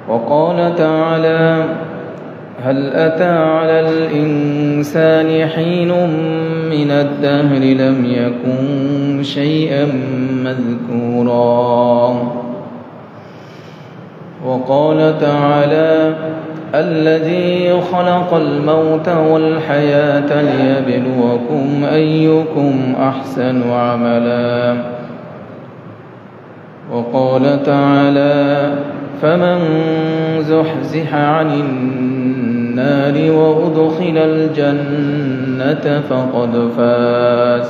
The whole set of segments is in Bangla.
وقال تعالى: هل أتى على الإنسان حين من الدهر لم يكن شيئا مذكورا. وقال تعالى: الذي خلق الموت والحياة ليبلوكم أيكم أحسن عملا. وقال تعالى: فمن زحزح عن النار وأدخل الجنة فقد فاز.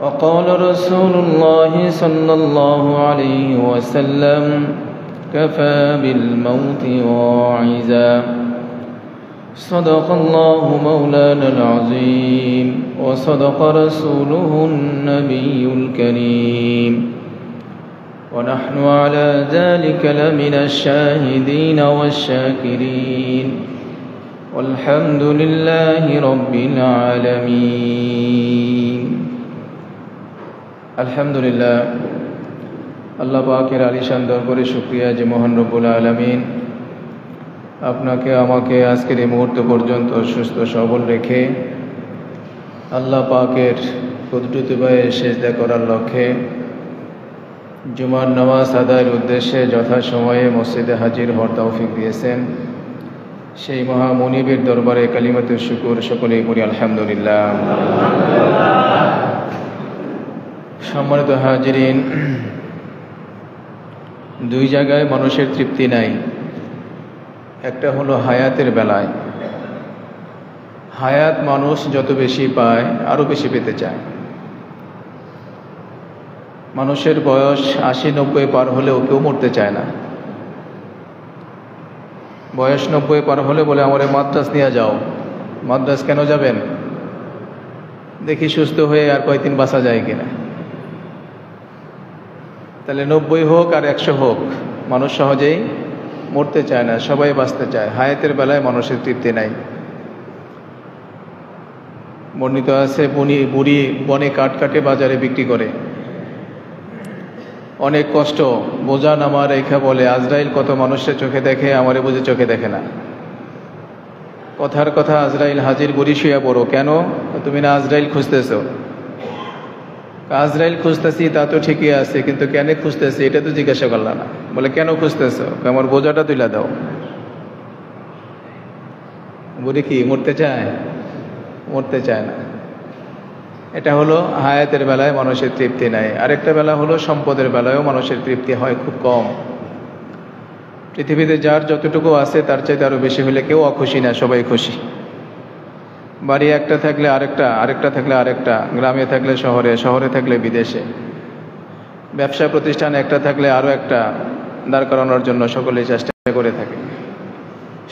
وقال رسول الله صلى الله عليه وسلم: كفى بالموت واعظا. صدق الله مولانا العظيم وصدق رسوله النبي الكريم، ونحن على ذلك لمن الشاهدين والشاكرين، والحمد لله رب العالمين। الحمد لله। আল্লাহ পাকের আলিশান দরবারে শুকরিয়া যে মহান রব্বুল আলামিন আপনাকে আমাকে আজকের এই মুহূর্ত পর্যন্ত সুস্থ সবল রেখে আল্লাহ পাকের কুদরত পায়ে সিজদা করার লক্ষ্যে জুমার নামাজ আদায়ের উদ্দেশ্যে যথাসময়ে মসজিদে হাজির হওয়ার তৌফিক দিয়েছেন। সেই মহা মুনিবের দরবারে কালিমাতুশ শুকর সকলেই পড়ি আলহামদুলিল্লাহ। সম্মানিত হাজিরিন, দুই জায়গায় মানুষের তৃপ্তি নাই। একটা হলো হায়াতের বেলায়। হায়াত মানুষ যত বেশি পায় আরো বেশি পেতে চায়। মানুষের বয়স 80-90 পার হলেও কেউ মরতে চায় না। বয়স 90 পার হলে বলে আমারে মাদ্রাস নিয়ে যাও। মাদ্রাস কেন যাবেন? দেখি সুস্থ হয়ে আর কয়দিন বাঁচা যায় কিনা। তাহলে 90 হোক আর 100 হোক, মানুষ সহজেই মরতে চায় না, সবাই বাঁচতে চায়। হায়াতের বেলায় মানুষের তৃপ্তি নাই। বর্ণিত আছে বুড়ি বনে কাঠ কাটে বাজারে বিক্রি করে। অনেক কষ্ট, বোঝা নামা রেখা বলে, আজরাইল কত মানুষের চোখে দেখে, আমারে বুঝে চোখে দেখে না। কথার কথা আজরাইল হাজির, বুড়ি শুয়ে পড়ো। কেন? তুমি না আজরাইল খুঁজতেছো। আজরাইল খুঁজতেছি তা তো ঠিকই আছে, কিন্তু কেন খুঁজতেছি এটা তো জিজ্ঞাসা করলাম না। বলে কেন খুঁজতেছো? আমার বোঝাটা তুলে দাও। বুড়ি কি মরতে চায়? মরতে চায় না। এটা হলো হায়াতের বেলায় মানুষের তৃপ্তি নাই। আরেকটা বেলা হলো সম্পদের বেলায়ও মানুষের তৃপ্তি হয় খুব কম। পৃথিবীতে যার যতটুকু আছে তার চাইতে আরো বেশি হলে কেউ অখুশি না, সবাই খুশি। বাড়ি একটা থাকলে আরেকটা, আরেকটা থাকলে আরেকটা, গ্রামে থাকলে শহরে, শহরে থাকলে বিদেশে, ব্যবসা প্রতিষ্ঠান একটা থাকলে আরো একটা দাঁড় করানোর জন্য সকলেই চেষ্টা করে থাকে।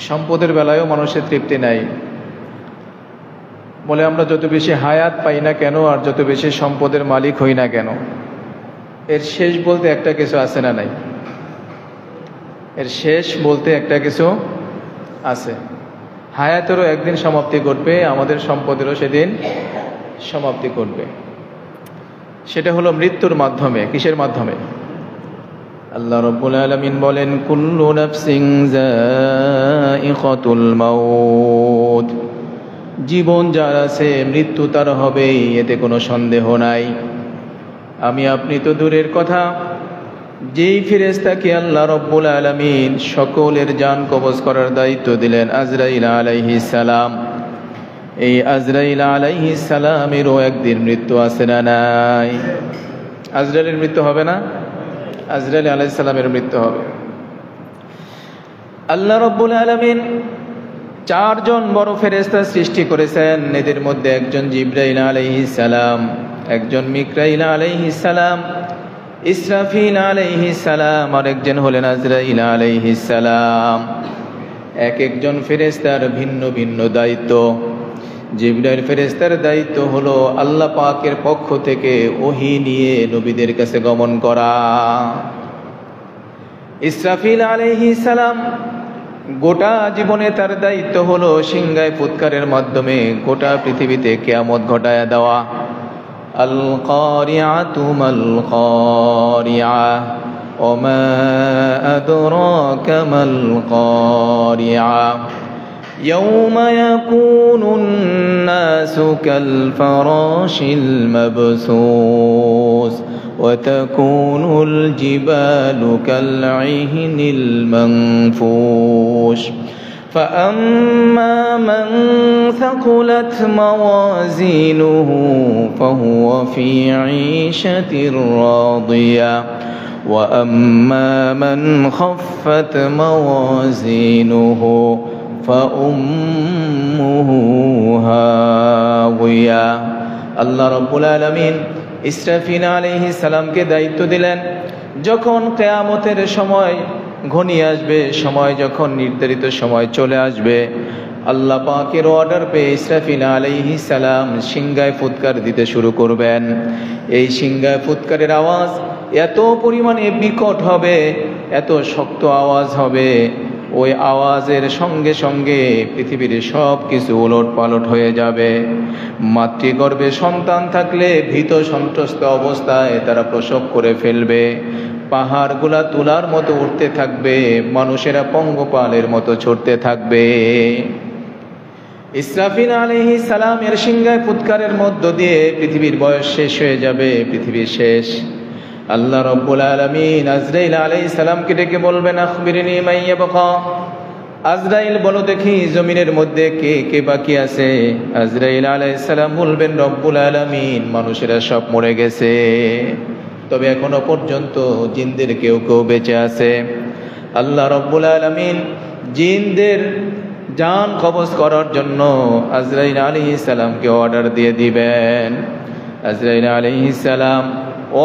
সম্পদের বেলায়ও মানুষের তৃপ্তি নাই। বলে আমরা যত বেশি হায়াত পাই না কেন আর যত বেশি সম্পদের মালিক হই না কেন, এর শেষ বলতে একটা কিছু আছে না নাই? এর শেষ বলতে একটা কিছু আছে। হায়াতেরও একদিন সমাপ্তি ঘটবে, আমাদের সম্পদেরও সেদিন সমাপ্তি ঘটবে। সেটা হলো মৃত্যুর মাধ্যমে। কিসের মাধ্যমে? আল্লাহ রাব্বুল আলামিন বলেন, কুল্লু নাফসিন যায়িকাতুল মাউত। জীবন যার আছে মৃত্যু তার হবেই, এতে কোনো সন্দেহ নাই। আমি আপনি তো দূরের কথা, যেই ফেরেশতাকে আল্লাহ রাব্বুল আলামিন সকলের জান কবজ করার দায়িত্ব দিলেন, আজরাইল আলাইহিস সালাম, এই আজরাইল আলাইহিস সালামেরও একদিন মৃত্যু আছে না নাই? আজরাইলের মৃত্যু হবে না? আজরাইল আলাইহিস সালামের মৃত্যু হবে। আল্লাহ রাব্বুল আলামিন 4 জন বড় ফেরেশতা সৃষ্টি করেছেন। এদের মধ্যে একজন জিবরাইল আলাইহিস সালাম, একজন মিকাইল আলাইহিস সালাম, ইসরাফিল আলাইহিস সালাম, আর একজন হলেন আজরাইল আলাইহিস সালাম। এক একজন ফেরেশতার ভিন্ন ভিন্ন দায়িত্ব। জিবরাইল ফেরেশতার দায়িত্ব হলো আল্লাহ পাকের পক্ষ থেকে ওহী নিয়ে নবীদের কাছে গমন করা। ইসরাফিল আলাইহিস সালাম গোটা জীবনে তার দায়িত্ব হলো সিংহায় ফুৎকারের মাধ্যমে গোটা পৃথিবীতে কিয়ামত ঘটায়া দেওয়া। আল কারিআতু মাল কারিআ, وما أدراك ما القارعة يوم يكون الناس كالفراش المبثوث وتكون الجبال كالعهن المنفوش فأما من ثقلت موازينه فهو في عيشة راضية وأما من خفت موازينه فأمه هاوية আল্লাহ রাব্বুল আলামিন ইসরাফিল আলাইহিস সালামকে দায়িত্ব দিলেন যখন কিয়ামতের সময় ঘনিয়ে আসবে, সময় যখন নির্ধারিত সময় চলে আসবে, আল্লাহ পাকের অর্ডার পেয়ে ইসরাফিল আলাইহিস সালাম সিংহায় ফুৎকার দিতে শুরু করবেন। এই সিংহায় ফুৎকারের আওয়াজ এত পরিমাণে বিকট হবে, এত শক্ত আওয়াজ হবে, ওই আওয়াজের সঙ্গে সঙ্গে পৃথিবীর সব কিছু ওলট পালট হয়ে যাবে। মাতৃগর্ভে সন্তান থাকলে ভীত সন্ত্রস্ত অবস্থায় তারা প্রসব করে ফেলবে, পাহাড়গুলা তুলার মতো উঠতে থাকবে, মানুষেরা পঙ্গপালের মতো ছুটতে থাকবে। ইসরাফিল আলাইহিস সালামের সিংহায় ফুৎকারের মধ্য দিয়ে পৃথিবীর বয়স শেষ হয়ে যাবে, পৃথিবী শেষ। আল্লাহ রাব্বুল আলামিন আজরাইল আলাইহিস সালামকে ডেকে বলবেন আখবিরনি মান ইয়াবকা। আজরাইল বলো দেখি জমিনের মধ্যে কে কে বাকি আছে। আজরাইল আলাইহিস সালাম বলবেন রব্বুল আলামিন মানুষেরা সব মরে গেছে, তবে এখনো পর্যন্ত জিনদের কেউ কেউ বেঁচে আছে। আল্লাহ রাব্বুল আলামিন জিনদের জান কবজ করার জন্য আজরাইল আলাইহিস সালামকে অর্ডার দিয়ে দিবেন। আজরাইল আলাইহিস সালাম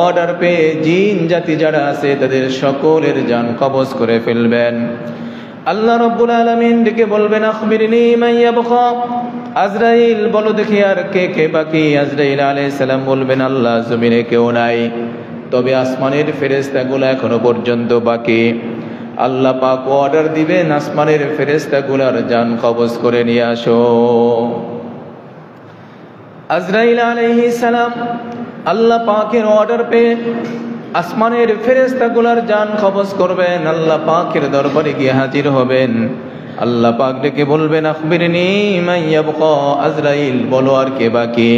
অর্ডার পেয়ে জিন জাতি যারা আছে তাদের সকলের জান কবজ করে ফেলবেন। আল্লাহ রাব্বুল আলামিন ডেকে বলবেন আখবিরনি মান ইয়াবকা। আজরাইল বলো দেখি আর কে কে বাকি। আজরাইল আলাইহিস সালাম বলবেন আল্লাহ জমিনে কেউ নাই, তবে আসমানের ফেরেশতাগুলো এখনো পর্যন্ত বাকি। আল্লাহ পাক অর্ডার দিবেন আসমানের ফেরেশতাগুলোর জান কবজ করে নিয়ে আসো। আজরাইল আলাইহিস সালাম আল্লাহ পাকের অর্ডার পেয়ে আসমানের ফেরেশতাগুলোর জান কবজ করবেন, আল্লাহ পাকের দরবারে গিয়ে হাজির হবেন। আল্লাহ পাক ডেকে বলবেন আখবিরনি মান ইয়াবকা। আজরাইল বলো আর কে বাকি।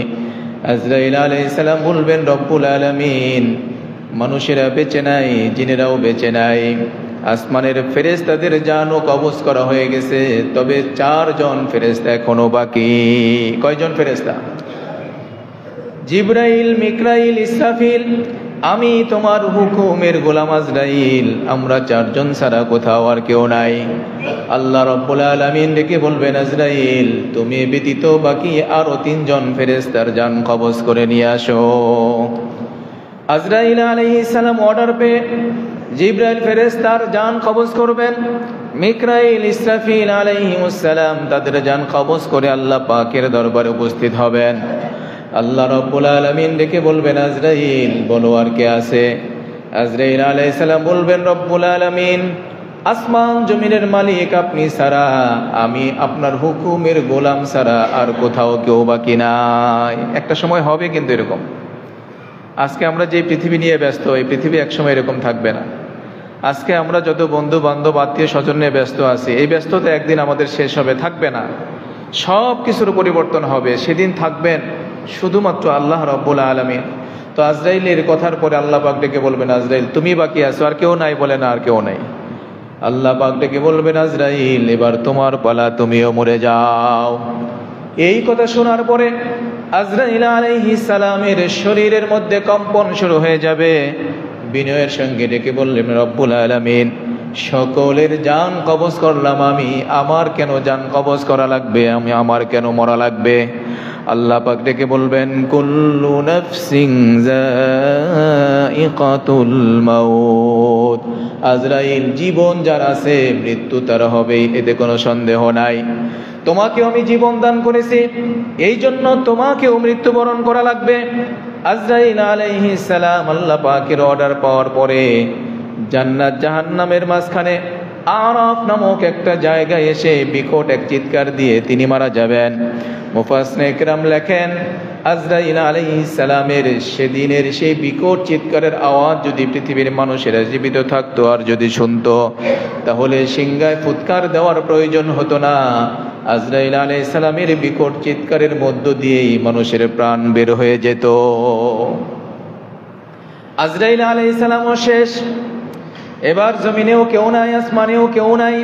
আজরাইল আলাইহিস সালাম বলবেন রব্বুল আলামিন মানুষেরা বেঁচে নাই, জিনেরাও বেঁচে নাই, আসমানের ফেরেশতাদের জানও কবজ করা হয়ে গেছে, তবে 4 জন ফেরেশতা এখনো বাকি। কয়জন ফেরেশতা? জিবরাইল, মিকরাইল, ইসরাফিল। আমি তোমার হুকুমের গোলাম আজরাইল, আমরা 4 জন ছাড়া কোথাও আর কেউ নাই। আল্লাহ রাব্বুল আলামিন ডেকে বলবেন আজরাইল তুমি ব্যতীত বাকি আরো 3 জন ফেরেশতার জান কবজ করে নিয়ে আসো। আজরাইল আলাইহিস সালাম অর্ডার পেয়ে জিবরাইল ফেরেশতার জান কবজ করবেন, মিকরাইল, ইসরাফিল আলাইহিমুস সালাম তাদের জান কবজ করে আল্লাহ পাকের দরবারে উপস্থিত হবেন। আল্লাহ রাব্বুল আলামিন ডেকে বলবেন আজরাইল বলো আর কে আছে। আজরাইল আলাইহিস সালাম বলবেন রব্বুল আলামিন আসমান জমিনের মালিক আপনি ছাড়া, আমি আপনার হুকুমের গোলাম ছাড়া আর কোথাও কেউ বাকি নাই। একটা সময় হবে কিন্তু এরকম, আজকে আমরা যে পৃথিবী নিয়ে ব্যস্ত, এই পৃথিবী একসময় এরকম থাকবে না। আজকে আমরা যত বন্ধু বান্ধব আত্মীয় স্বজন নিয়ে ব্যস্ত আছি, এই ব্যস্ততা একদিন আমাদের শেষ হবে, থাকবে না। সব কিছুর পরিবর্তন হবে, সেদিন থাকবেন শুধুমাত্র আল্লাহ রাব্বুল আলামিন। তো আজরাইলের কথার পরে আল্লাহ পাক ডেকে বলবেন আজরাইল তুমি বাকি আছো, আর কেউ নাই। বলে না আর কেউ নাই। আল্লাহ পাক ডেকে বলবেন আজরাইল এবার তোমার পালা, তুমিও মরে যাও। এই কথা শোনার পরে আজরাইল আলাইহিস সালামের শরীরের মধ্যে কম্পন শুরু হয়ে যাবে। বিনয়ের সঙ্গে ডেকে বললেন রব্বুল আলামিন সকলের জান কবজ করলাম আমি, আমার কেন জান কবজ করা লাগবে, আমার কেন মরা লাগবে? আল্লাহ পাক ডেকে বলবেন কুল্লু নাফসিন যায়িকাতুল মাউত। আজরাইল জীবন যার আছে মৃত্যু তার হবেই, এতে কোনো সন্দেহ নাই। তোমাকে আমি জীবন দান করেছি, এই জন্য তোমাকেও মৃত্যুবরণ করা লাগবে। আজরাইল আলাইহিস সালাম আল্লাহ পাকের অর্ডার পাওয়ার পরে জান্নাত জাহান্নামের মাঝখানে আরাফ নামক একটা জায়গায় এসে বিকট এক চিৎকার দিয়ে তিনি মারা যাবেন। মুফাসসিরিনে কেরাম লেখেন আজরাইল আলাইহিস সালামের সেদিনের সেই বিকট চিৎকারের আওয়াজ যদি পৃথিবীর মানুষেরা জীবিত থাকতো আর যদি শুনতো, তাহলে সিংহায় ফুৎকার দেওয়ার প্রয়োজন হতো না। আজরাইল আলাইহিস সালামের বিকট চিৎকারের মধ্য দিয়েই মানুষের প্রাণ বের হয়ে যেত। আজরাইল আলাইহিস সালামও শেষ, এবার জমিনেও কেউ নাই, আসমানেও কেউ নাই।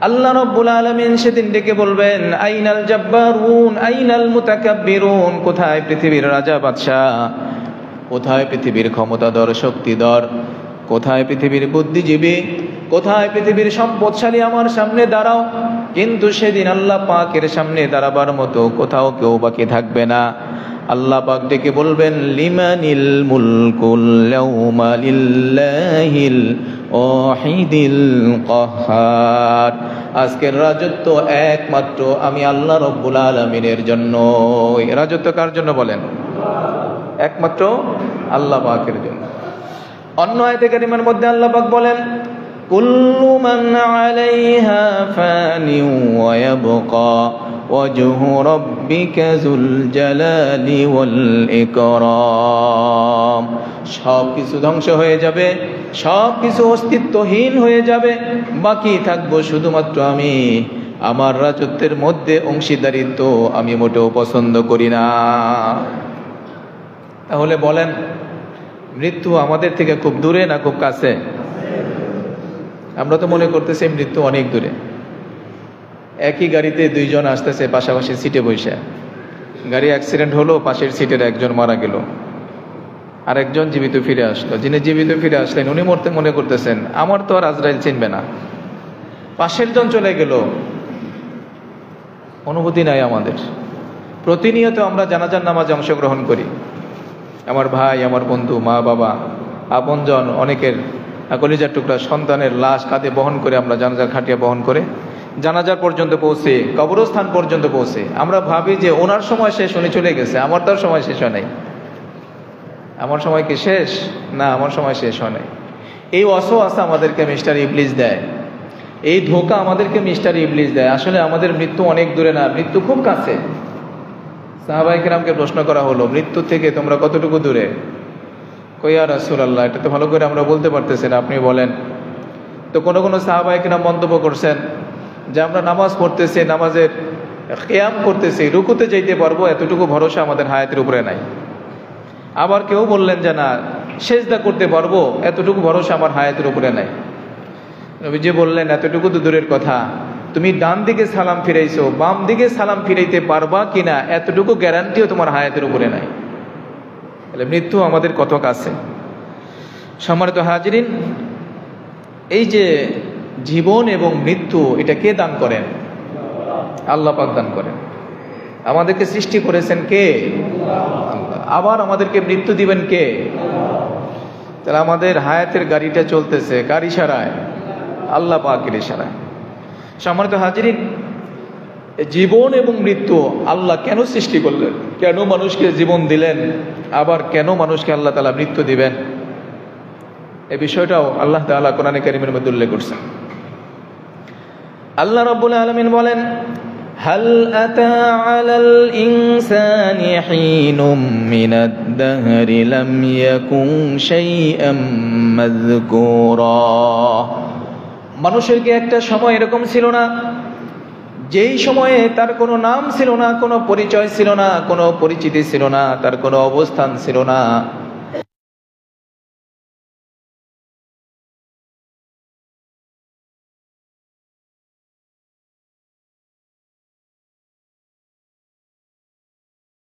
আল্লাহ রাব্বুল আলামিন সেদিন ডেকে বলবেন, আইনাল জাব্বারুন আইনাল মুতাকাব্বিরুন, কোথায় পৃথিবীর রাজা বাদশাহ, কোথায় পৃথিবীর ক্ষমতাধর শক্তিধর, কোথায় পৃথিবীর বুদ্ধিজীবী, কোথায় পৃথিবীর সম্পদশালী, আমার সামনে দাঁড়াও। কিন্তু সেদিন আল্লাহ পাকের সামনে দাঁড়াবার মতো কোথাও কেউ বাকি থাকবে না। আল্লাহ পাক ডেকে বলবেন, লিমানিল মুলকুল ইয়াউমা লিল্লাহিল ওয়াহিদিল কাহ্হার, আজকের রাজত্ব একমাত্র আমি আল্লাহ রাব্বুল আলামিনের জন্য। রাজত্ব কার জন্য বলেন? একমাত্র আল্লাহ পাকের জন্য। অন্য আয়াতে কারিমার মধ্যে আল্লাহ পাক বলেন, কুল্লু মান আলাইহা ফানিউ ওয়া ইয়াবকা ওয়াজহু রাব্বিকা যুল জালালি ওয়াল ইকরাম, সব কিছু ধ্বংস হয়ে যাবে, সব কিছু অস্তিত্বহীন হয়ে যাবে, বাকি থাকবো শুধুমাত্র আমি। আমার রাজত্বের মধ্যে অংশীদারিত্ব আমি মোটেও পছন্দ করি না। তাহলে বলেন, মৃত্যু আমাদের থেকে খুব দূরে না খুব কাছে? আমরা তো মনে করতেছি মৃত্যু অনেক দূরে। একই গাড়িতে দুইজন আসতেছে পাশাপাশি সিটে বসে, গাড়ি অ্যাক্সিডেন্ট হলো, পাশের সিটের একজন মারা গেল, আর একজন জীবিত ফিরে আসলো। যিনি জীবিত ফিরে আসলেন উনি মনে করতেছেন আমার তো আর আজরাইল চিনবে না, পাশের জন চলে গেল। অনুভূতি নাই আমাদের। প্রতিনিয়ত আমরা জানাজার নামাজে অংশগ্রহণ করি, আমার ভাই, আমার বন্ধু, মা বাবা, আপনজন, অনেকের কলিজার টুকরা সন্তানের লাশ কাঁধে বহন করে আমরা জানাজার খাটিয়া বহন করে জানাজার পর্যন্ত পৌঁছে, কবরস্থান পর্যন্ত পৌঁছে আমরা ভাবি যে ওনার সময় শেষ, উনি চলে গেছে, আমার তো আর সময় শেষ হয় নাই। আমার সময় কি শেষ? না, আমার সময় শেষ হয় নাই। এই ওয়াসওয়াসা আমাদেরকে মিস্টার ইবলিস দেয়, এই ধোঁকা আমাদেরকে মিস্টার ইবলিস দেয়। আসলে আমাদের মৃত্যু অনেক দূরে না, মৃত্যু খুব কাছে। সাহাবায়ে কেরামকে প্রশ্ন করা হলো, মৃত্যু থেকে তোমরা কতটুকু দূরে? কইয়া রাসূলুল্লাহ, এটা তো ভালো করে আমরা বলতে পারতেছি না, আপনি বলেন। তো কোনো সাহাবায়ে কেরাম মন্তব্য করছেন যে আমরা নামাজ পড়তেছি, নামাজের কিয়াম করতেছি, রুকুতে যেতে পারবো এতটুকু ভরসা আমাদের হায়াতের উপরে নাই। আবার কেউ বললেন যে না, সেজদা করতে পারবো এতটুকু ভরসা আমার হায়াতের উপরে নাই। নবীজি বললেন, এতটুকু তো দূরের কথা, তুমি ডান দিকে সালাম ফিরাইছো, বাম দিকে সালাম ফিরাইতে পারবা কিনা এতটুকু গ্যারান্টিও তোমার হায়াতের উপরে নাই। তাহলে মৃত্যু আমাদের কত কাছে। সম্মানিত হাজিরিন, এই যে জীবন এবং মৃত্যু, এটা কে দান করেন? আল্লাহ পাক দান করেন। আমাদেরকে সৃষ্টি করেছেন কে? আল্লাহ। আবার আমাদেরকে মৃত্যু দিবেন কে? তাহলে আমাদের হায়াতের গাড়িটা চলতেছে কার ইশারায়? আল্লাহ পাকের ইশারায়। সম্মানিত হাজিরিন, জীবন এবং মৃত্যু আল্লাহ কেন সৃষ্টি করলেন, কেন মানুষকে জীবন দিলেন, আবার কেন মানুষকে আল্লাহ তাআলা মৃত্যু দিবেন, এই বিষয়টাও আল্লাহ তাআলা কোরআনে কারীমের মধ্যে উল্লেখ করছেন। আল্লাহ রাব্বুল আলামিন বলেন, হাল আতা আলাল ইনসানি হিনুম মিনাদ দাহরি লাম ইয়াকুন শাইআম মাযকুরা, মানুষের কি একটা সময় এরকম ছিল না যেই সময়ে তার কোনো নাম ছিল না, কোনো পরিচয় ছিল না, কোনো পরিচিতি ছিল না, তার কোনো অবস্থান ছিল না,